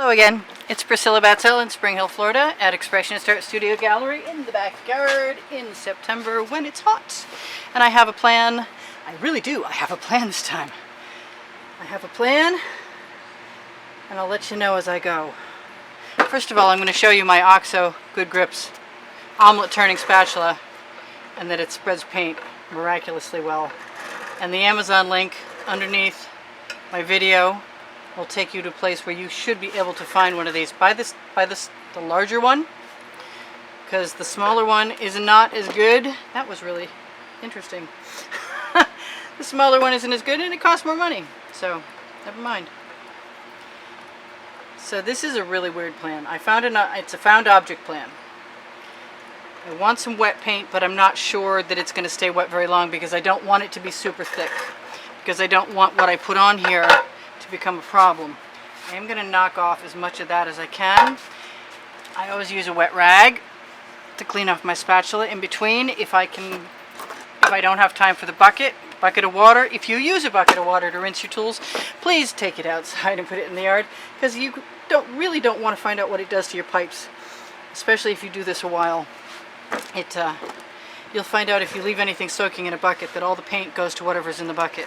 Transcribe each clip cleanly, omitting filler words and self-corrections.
Hello again, it's Priscilla Batzell in Spring Hill, Florida at Expressionist Art Studio Gallery in the backyard in September when it's hot. And I have a plan. I really do. I have a plan this time. I have a plan and I'll let you know as I go. First of all, I'm going to show you my OXO Good Grips omelet turning spatula and that it spreads paint miraculously well. And the Amazon link underneath my video will take you to a place where you should be able to find one of these. Buy the larger one, because the smaller one is not as good. That was really interesting. The smaller one isn't as good and it costs more money, so never mind. So this is a really weird plan. I found it's a found object plan. I want some wet paint, but I'm not sure that it's going to stay wet very long because I don't want it to be super thick, because I don't want what I put on here to become a problem. I am going to knock off as much of that as I can. I always use a wet rag to clean off my spatula in between if I don't have time for the bucket of water. If you use a bucket of water to rinse your tools, please take it outside and put it in the yard, because you really don't want to find out what it does to your pipes, especially if you do this a while. You'll find out if you leave anything soaking in a bucket that all the paint goes to whatever's in the bucket.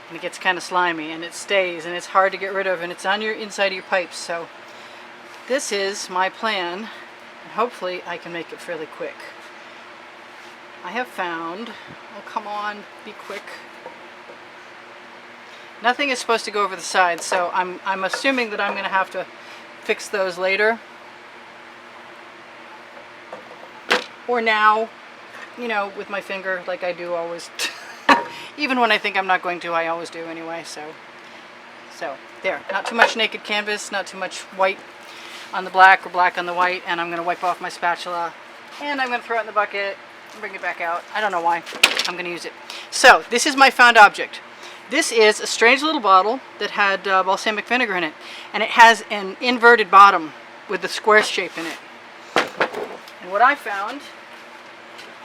And it gets kind of slimy and it stays and it's hard to get rid of and it's on your inside of your pipes. So this is my plan and hopefully I can make it fairly quick. I have found, oh come on, be quick. Nothing is supposed to go over the sides, so I'm assuming that I'm going to have to fix those later. Or now, you know, with my finger like I do always. Even when I think I'm not going to, I always do anyway, so there. Not too much naked canvas, not too much white on the black or black on the white, and I'm going to wipe off my spatula, and I'm going to throw it in the bucket and bring it back out. I don't know why. I'm going to use it. So, this is my found object. This is a strange little bottle that had balsamic vinegar in it, and it has an inverted bottom with the square shape in it. And what I found,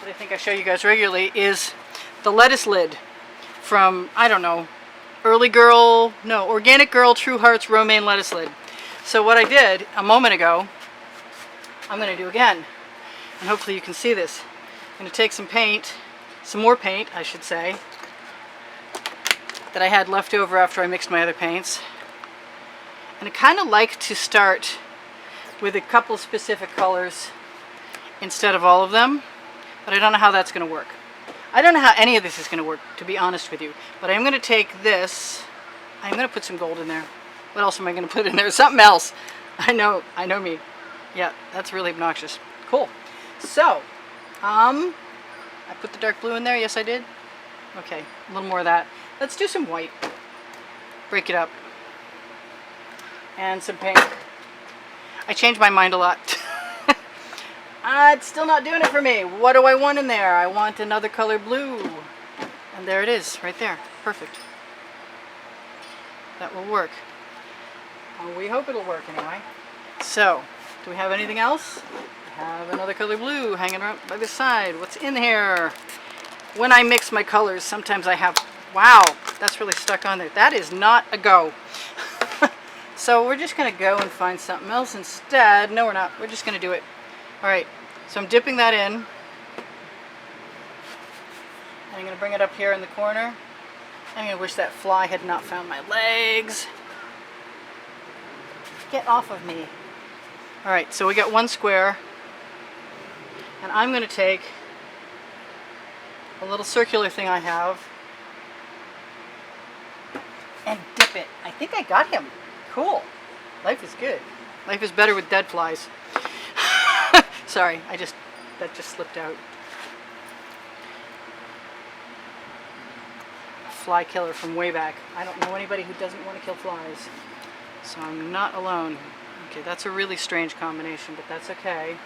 that I think I show you guys regularly, is the lettuce lid from, I don't know, Organic Girl True Hearts romaine lettuce lid. So what I did a moment ago, I'm going to do again. And hopefully you can see this. I'm going to take some paint, some more paint, I should say, that I had left over after I mixed my other paints. And I kind of like to start with a couple specific colors instead of all of them, but I don't know how that's going to work. I don't know how any of this is going to work, to be honest with you. But I'm going to take this. I'm going to put some gold in there. What else am I going to put in there? Something else. I know me. Yeah, that's really obnoxious. Cool. So, I put the dark blue in there. Yes, I did. Okay, a little more of that. Let's do some white. Break it up. And some pink. I change my mind a lot. It's still not doing it for me. What do I want in there? I want another color blue. And there it is, right there. Perfect. That will work. Well, we hope it'll work anyway. So, do we have anything else? I have another color blue hanging around by the side. What's in here? When I mix my colors, sometimes I have... Wow, that's really stuck on there. That is not a go. So we're just going to go and find something else instead. No, we're not. We're just going to do it. Alright, so I'm dipping that in. And I'm going to bring it up here in the corner. I'm going to wish that fly had not found my legs. Get off of me. Alright, so we got one square. And I'm going to take a little circular thing I have and dip it. I think I got him. Cool. Life is good. Life is better with dead flies. Sorry, that just slipped out. Fly killer from way back. I don't know anybody who doesn't want to kill flies. So I'm not alone. Okay, that's a really strange combination, but that's okay.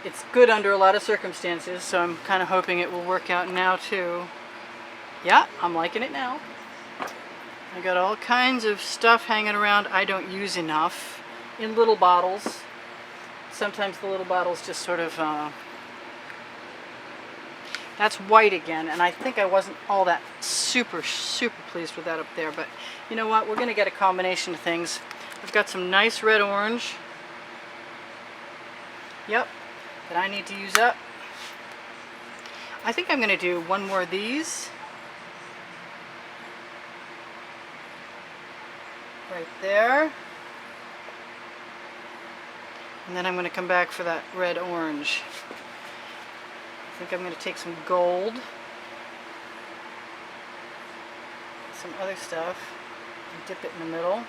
It's good under a lot of circumstances, so I'm kind of hoping it will work out now too. Yeah, I'm liking it now. I got all kinds of stuff hanging around I don't use enough in little bottles. Sometimes the little bottles just sort of, that's white again, and I think I wasn't all that super pleased with that up there, but you know what, we're going to get a combination of things I've got some nice red orange. Yep, that I need to use up. I think I'm going to do one more of these. Right there. And then I'm going to come back for that red orange. I think I'm going to take some gold, some other stuff, and dip it in the middle.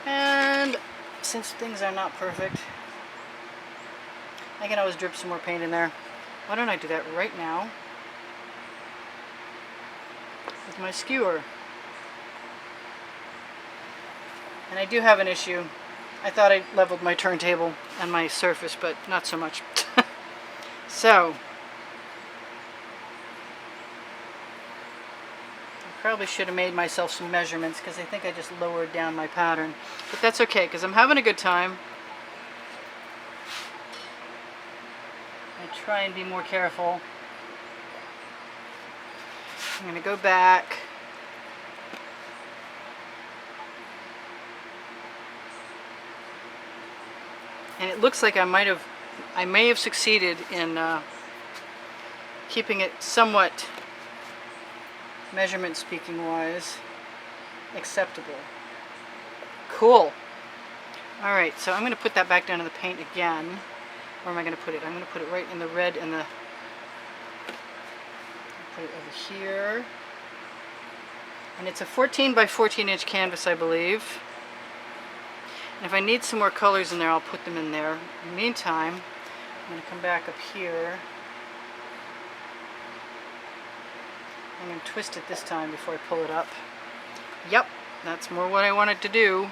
And since things are not perfect, I can always drip some more paint in there. Why don't I do that right now with my skewer? And I do have an issue. I thought I leveled my turntable and my surface, but not so much. So, I probably should have made myself some measurements because I think I just lowered down my pattern. But that's okay because I'm having a good time. I try and be more careful. I'm going to go back. And it looks like I may have succeeded in keeping it somewhat, measurement speaking wise, acceptable. Cool. Alright, so I'm going to put that back down in the paint again. Where am I going to put it? I'm going to put it right in the red and the... Put it over here. And it's a 14 by 14 inch canvas, I believe. And if I need some more colors in there, I'll put them in there. In the meantime, I'm going to come back up here. I'm going to twist it this time before I pull it up. Yep, that's more what I wanted to do.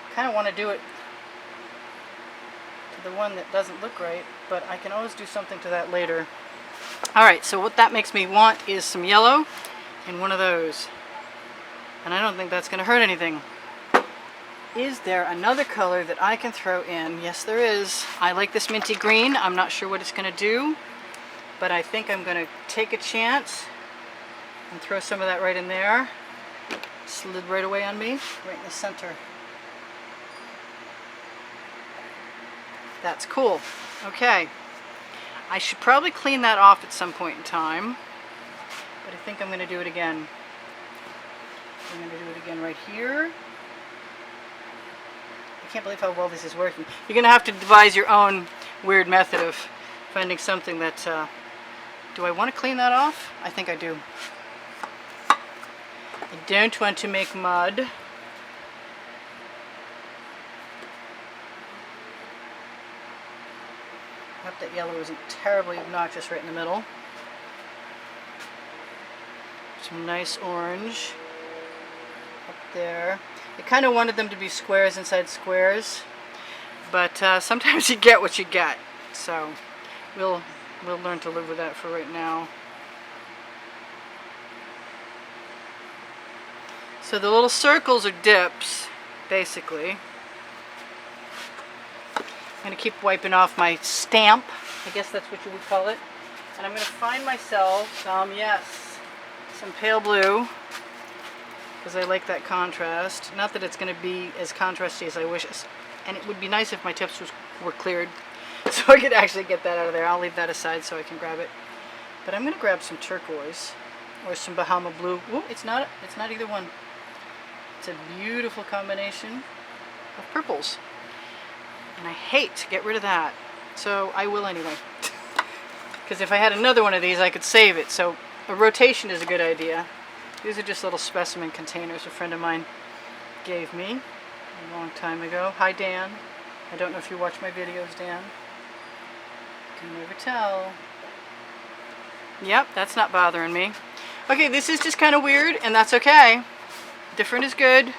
I kind of want to do it to the one that doesn't look right, but I can always do something to that later. Alright, so what that makes me want is some yellow in one of those. And I don't think that's going to hurt anything. Is there another color that I can throw in? Yes, there is. I like this minty green. I'm not sure what it's going to do, but I think I'm going to take a chance and throw some of that right in there. Slid right away on me, right in the center. That's cool. Okay. I should probably clean that off at some point in time, but I think I'm going to do it again. I'm going to do it again right here. I can't believe how well this is working. You're going to have to devise your own weird method of finding something that... do I want to clean that off? I think I do. I don't want to make mud. Hope that yellow isn't terribly obnoxious right in the middle. Some nice orange up there. I kind of wanted them to be squares inside squares, but sometimes you get what you get. So we'll learn to live with that for right now. So the little circles are dips, basically. I'm going to keep wiping off my stamp. I guess that's what you would call it. And I'm going to find myself some, some pale blue, because I like that contrast. Not that it's going to be as contrasty as I wish. And it would be nice if my tips were cleared, so I could actually get that out of there. I'll leave that aside so I can grab it. But I'm going to grab some turquoise or some Bahama blue. Ooh, it's not either one. It's a beautiful combination of purples. And I hate to get rid of that. So I will anyway. Because if I had another one of these, I could save it. So a rotation is a good idea. These are just little specimen containers a friend of mine gave me a long time ago. Hi, Dan. I don't know if you watch my videos, Dan. Can never tell. Yep, that's not bothering me. Okay, this is just kind of weird, and that's okay. Different is good.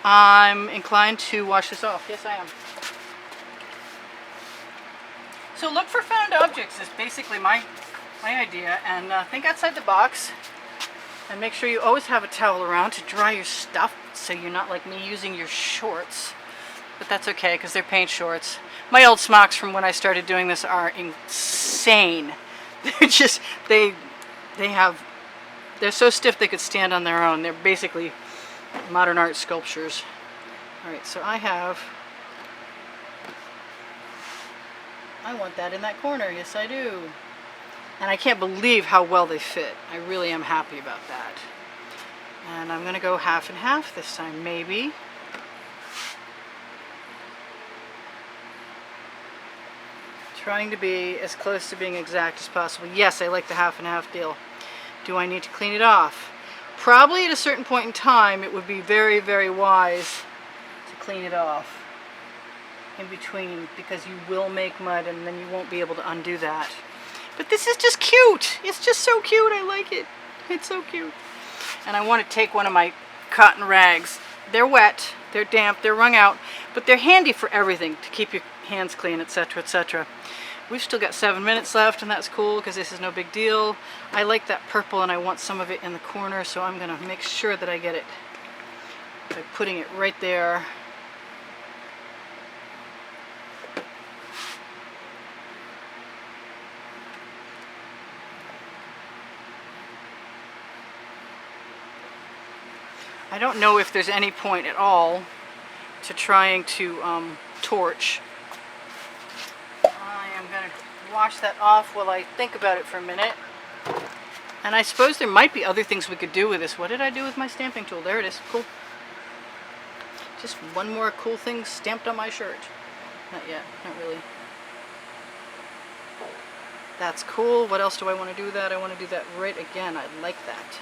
I'm inclined to wash this off. Yes, I am. So look for found objects is basically my idea, and think outside the box, and make sure you always have a towel around to dry your stuff, so you're not like me using your shorts. But that's okay, because they're paint shorts. My old smocks from when I started doing this are insane. They're just, they're so stiff they could stand on their own. They're basically modern art sculptures. Alright, so I want that in that corner. Yes, I do. And I can't believe how well they fit. I really am happy about that. And I'm going to go half and half this time, maybe. Trying to be as close to being exact as possible. Yes, I like the half and half deal. Do I need to clean it off? Probably at a certain point in time it would be very, very wise to clean it off in between, because you will make mud and then you won't be able to undo that. But this is just cute. It's just so cute. I like it. It's so cute. And I want to take one of my cotton rags. They're wet, they're damp, they're wrung out, but they're handy for everything, to keep your hands clean, etc., etc. We've still got 7 minutes left, and that's cool because this is no big deal. I like that purple and I want some of it in the corner, so I'm going to make sure that I get it by putting it right there. I don't know if there's any point at all to trying to torch. I am going to wash that off while I think about it for a minute. And I suppose there might be other things we could do with this. What did I do with my stamping tool? There it is. Cool. Just one more cool thing stamped on my shirt. Not yet. Not really. That's cool. What else do I want to do with that? I want to do that right again. I like that.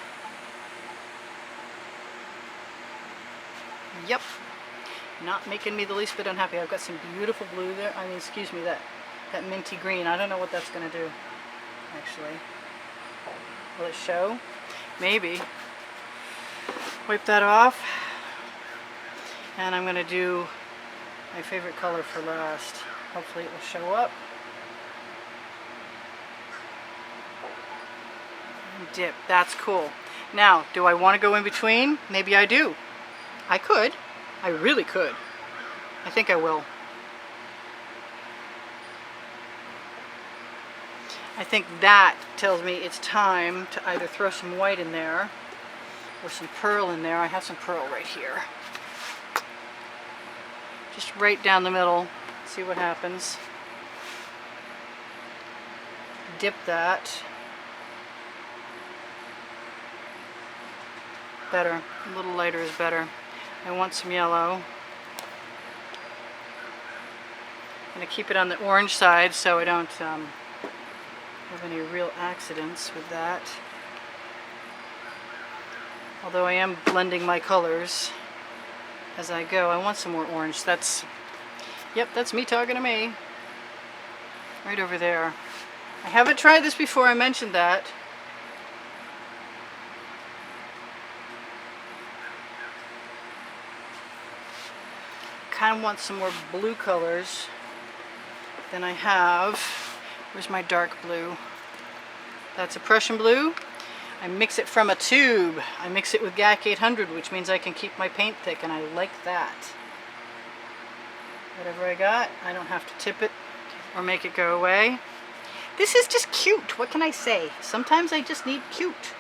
Yep. Not making me the least bit unhappy. I've got some beautiful blue there. I mean, excuse me, that minty green. I don't know what that's going to do, actually. Will it show? Maybe. Wipe that off. And I'm going to do my favorite color for last. Hopefully it will show up. And dip. That's cool. Now, do I want to go in between? Maybe I do. I could. I really could. I think I will. I think that tells me it's time to either throw some white in there or some pearl in there. I have some pearl right here. Just right down the middle. See what happens. Dip that. Better. A little lighter is better. I want some yellow. I'm going to keep it on the orange side so I don't have any real accidents with that. Although I am blending my colors as I go. I want some more orange. Yep, that's me talking to me. Right over there. I haven't tried this before, I mentioned that. Kind of want some more blue colors than I have. Where's my dark blue? That's a Prussian blue. I mix it from a tube. I mix it with GAC 800, which means I can keep my paint thick, and I like that. Whatever I got, I don't have to tip it or make it go away. This is just cute. What can I say? Sometimes I just need cute.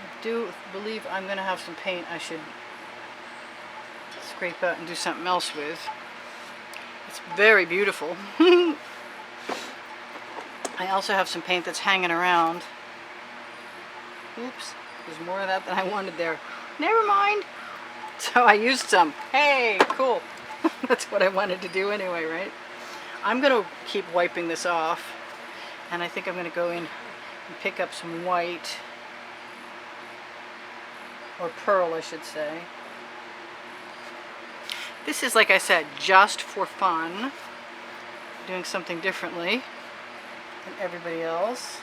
I do believe I'm going to have some paint I should scrape out and do something else with. It's very beautiful. I also have some paint that's hanging around. Oops, there's more of that than I wanted there. Never mind. So I used some. Hey, cool. That's what I wanted to do anyway, right? I'm going to keep wiping this off, and I think I'm going to go in and pick up some white. Or pearl, I should say. This is, like I said, just for fun. Doing something differently than everybody else.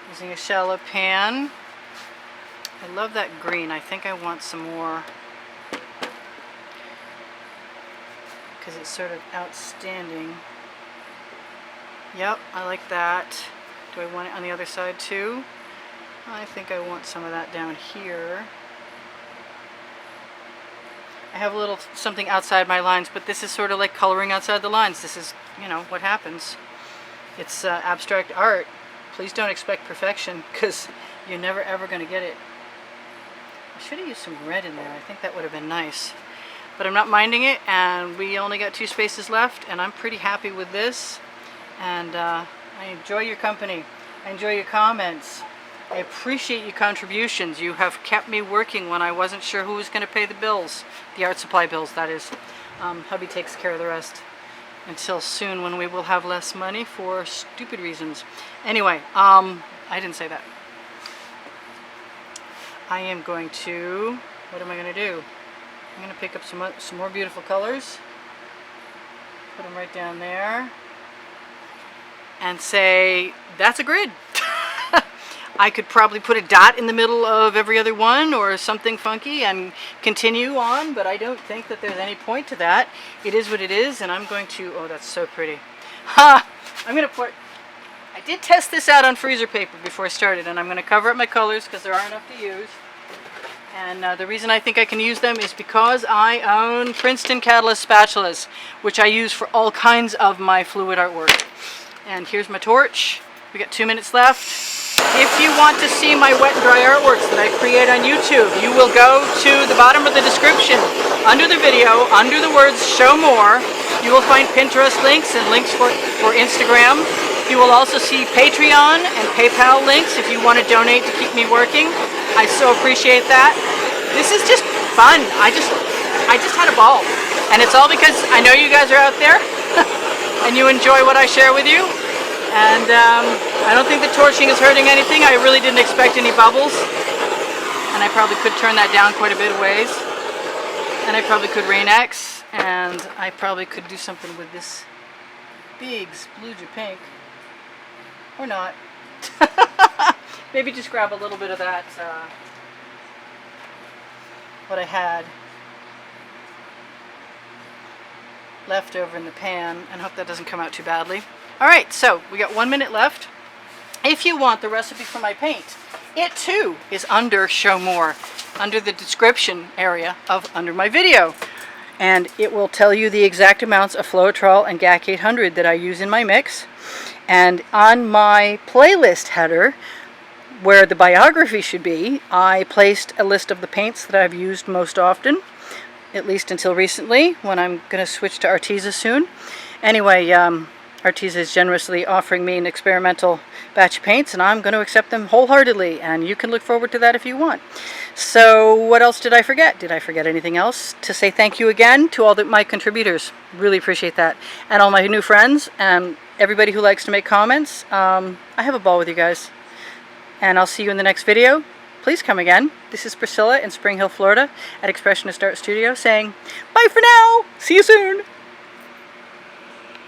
Using a shallow pan. I love that green. I think I want some more because it's sort of outstanding. Yep, I like that. Do I want it on the other side too? I think I want some of that down here. I have a little something outside my lines, but this is sort of like coloring outside the lines. This is, you know, what happens. It's abstract art. Please don't expect perfection, because you're never ever going to get it. I should have used some red in there. I think that would have been nice. But I'm not minding it, and we only got 2 spaces left, and I'm pretty happy with this. And I enjoy your company. I enjoy your comments. I appreciate your contributions. You have kept me working when I wasn't sure who was going to pay the bills. The art supply bills, that is. Hubby takes care of the rest. Until soon, when we will have less money for stupid reasons. Anyway, I didn't say that. I am going to, what am I going to do? I'm going to pick up some more beautiful colors. Put them right down there. And say, that's a grid. I could probably put a dot in the middle of every other one or something funky and continue on, but I don't think that there's any point to that. It is what it is, and I'm going to, oh, that's so pretty. Ha! I'm going to put, I did test this out on freezer paper before I started, and I'm going to cover up my colors because there are enough to use. And the reason I think I can use them is because I own Princeton Catalyst spatulas, which I use for all kinds of my fluid artwork. And here's my torch. We got 2 minutes left. If you want to see my wet and dry artworks that I create on YouTube, you will go to the bottom of the description. Under the video, under the words show more, you will find Pinterest links and links for Instagram. You will also see Patreon and PayPal links if you want to donate to keep me working. I so appreciate that. This is just fun. I just had a ball. And it's all because I know you guys are out there and you enjoy what I share with you. And I don't think the torching is hurting anything. I really didn't expect any bubbles. And I probably could turn that down quite a bit of ways. And I probably could Rain-X. And I probably could do something with this Biggs Blue Pink. Or not. Maybe just grab a little bit of that, what I had left over in the pan, and hope that doesn't come out too badly. Alright, so we got 1 minute left. If you want the recipe for my paint, it too is under Show More, under the description area of under my video. And it will tell you the exact amounts of Floetrol and GAC 800 that I use in my mix. And on my playlist header, where the biography should be, I placed a list of the paints that I've used most often, at least until recently, when I'm going to switch to Arteza soon. Anyway, Arteza is generously offering me an experimental batch of paints, and I'm going to accept them wholeheartedly, and you can look forward to that if you want. So what else did I forget? Did I forget anything else? To say thank you again to all my contributors. Really appreciate that. And all my new friends, and everybody who likes to make comments. I have a ball with you guys. And I'll see you in the next video. Please come again. This is Priscilla in Spring Hill, Florida at Expressionist Art Studio saying bye for now. See you soon.